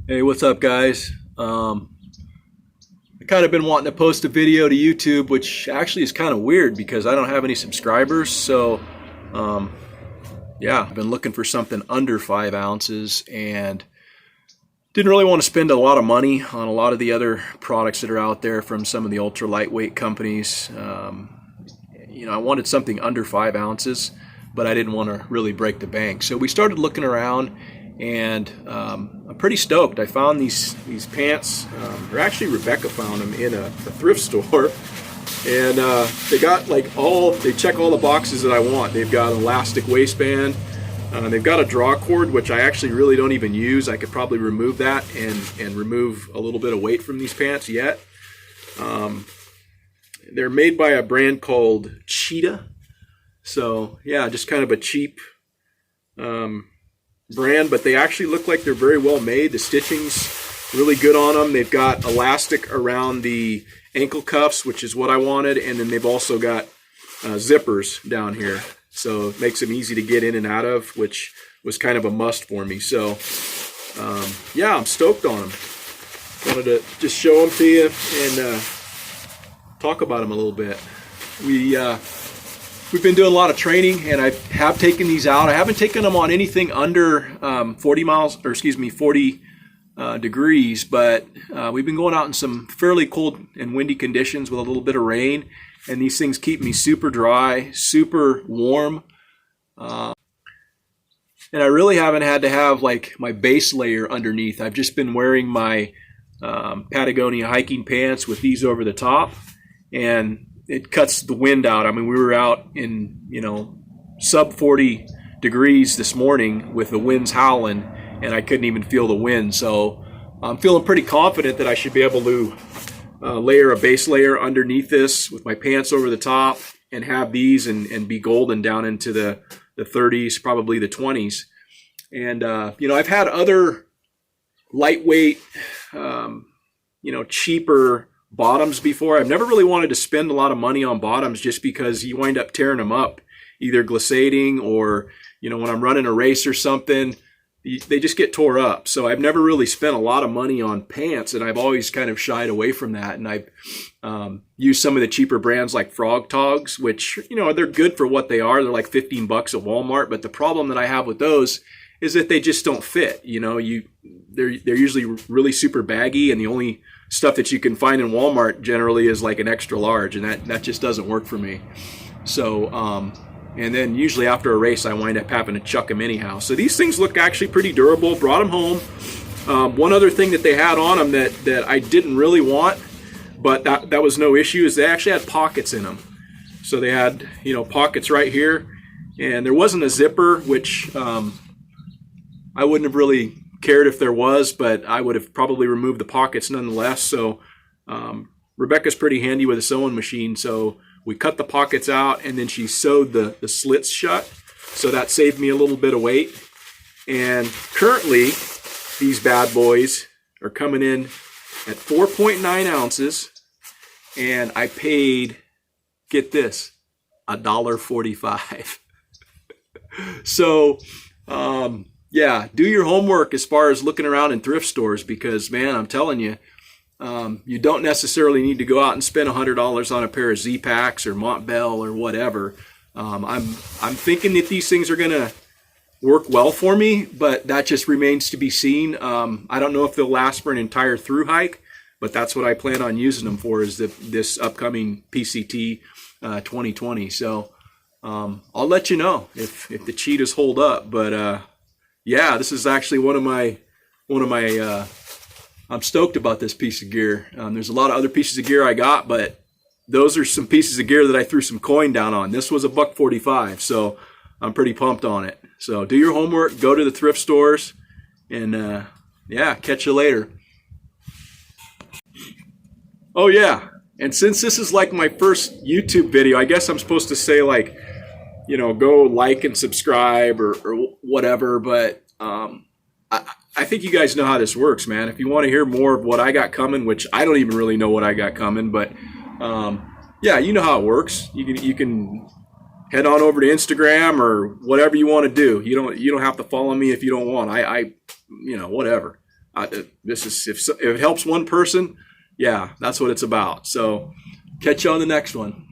Hey, what's up, guys? I kind of been wanting to post a video to YouTube, which actually is kind of weird because I don't have any subscribers. So, um, yeah, I've been looking for something under 5 ounces and didn't really want to spend a lot of money on a lot of the other products that are out there from some of the ultra lightweight companies. I wanted something under 5 ounces, but I didn't want to really break the bank. So we started looking around, and I'm pretty stoked. I found these pants. Or actually, Rebecca found them in a thrift store, and they check all the boxes that I want. They've got an elastic waistband. They've got a draw cord, which I actually really don't even use. I could probably remove that and remove a little bit of weight from these pants yet. They're made by a brand called Cheetah. So yeah, just kind of a cheap brand, but they actually look like they're very well made. The stitching's really good on them. They've got elastic around the ankle cuffs, which is what I wanted, and then they've also got zippers down here. So it makes them easy to get in and out of, which was kind of a must for me. So yeah, I'm stoked on them. Wanted to just show them to you and talk about them a little bit. We've been doing a lot of training, and I have taken these out. I haven't taken them on anything under 40 degrees, but we've been going out in some fairly cold and windy conditions with a little bit of rain, and these things keep me super dry, super warm. And I really haven't had to have like my base layer underneath. I've just been wearing my Patagonia hiking pants with these over the top, and it cuts the wind out. I mean, we were out in, sub 40 degrees this morning with the winds howling, and I couldn't even feel the wind. So I'm feeling pretty confident that I should be able to layer a base layer underneath this with my pants over the top and have these and be golden down into the 30s, probably the 20s. And, I've had other lightweight, cheaper bottoms before. I've never really wanted to spend a lot of money on bottoms just because you wind up tearing them up, either glissading or, when I'm running a race or something, they just get tore up. So I've never really spent a lot of money on pants, and I've always kind of shied away from that. And I've used some of the cheaper brands like Frog Togs, which, they're good for what they are. They're like $15 at Walmart. But the problem that I have with those is that they just don't fit. They're usually really super baggy, and the only stuff that you can find in Walmart generally is like an extra large, and that just doesn't work for me. So and then usually after a race I wind up having to chuck them anyhow. So these things look actually pretty durable. Brought them home. One other thing that they had on them that I didn't really want, but that was no issue, is they actually had pockets in them. So they had pockets right here, and there wasn't a zipper, which I wouldn't have really cared if there was, but I would have probably removed the pockets nonetheless. So Rebecca's pretty handy with a sewing machine, so we cut the pockets out, and then she sewed the slits shut, so that saved me a little bit of weight. And currently these bad boys are coming in at 4.9 ounces, and I paid, get this, $1.45. So yeah, do your homework as far as looking around in thrift stores, because, man, I'm telling you, you don't necessarily need to go out and spend $100 on a pair of Z-Packs or Montbell or whatever. I'm thinking that these things are going to work well for me, but that just remains to be seen. I don't know if they'll last for an entire through hike, but that's what I plan on using them for, is this upcoming PCT 2020. So I'll let you know if the cheetahs hold up, but yeah, this is actually one of my I'm stoked about this piece of gear. There's a lot of other pieces of gear I got, but those are some pieces of gear that I threw some coin down on. This was $1.45, so I'm pretty pumped on it. So do your homework, go to the thrift stores, and yeah, catch you later. Oh yeah, and since this is like my first YouTube video, I guess I'm supposed to say, like, go like and subscribe or whatever, but I think you guys know how this works, man. If you want to hear more of what I got coming, which I don't even really know what I got coming, but yeah, you know how it works. You can head on over to Instagram or whatever you want to do. You don't have to follow me if you don't want. I whatever. This is if it helps one person, yeah, that's what it's about. So catch you on the next one.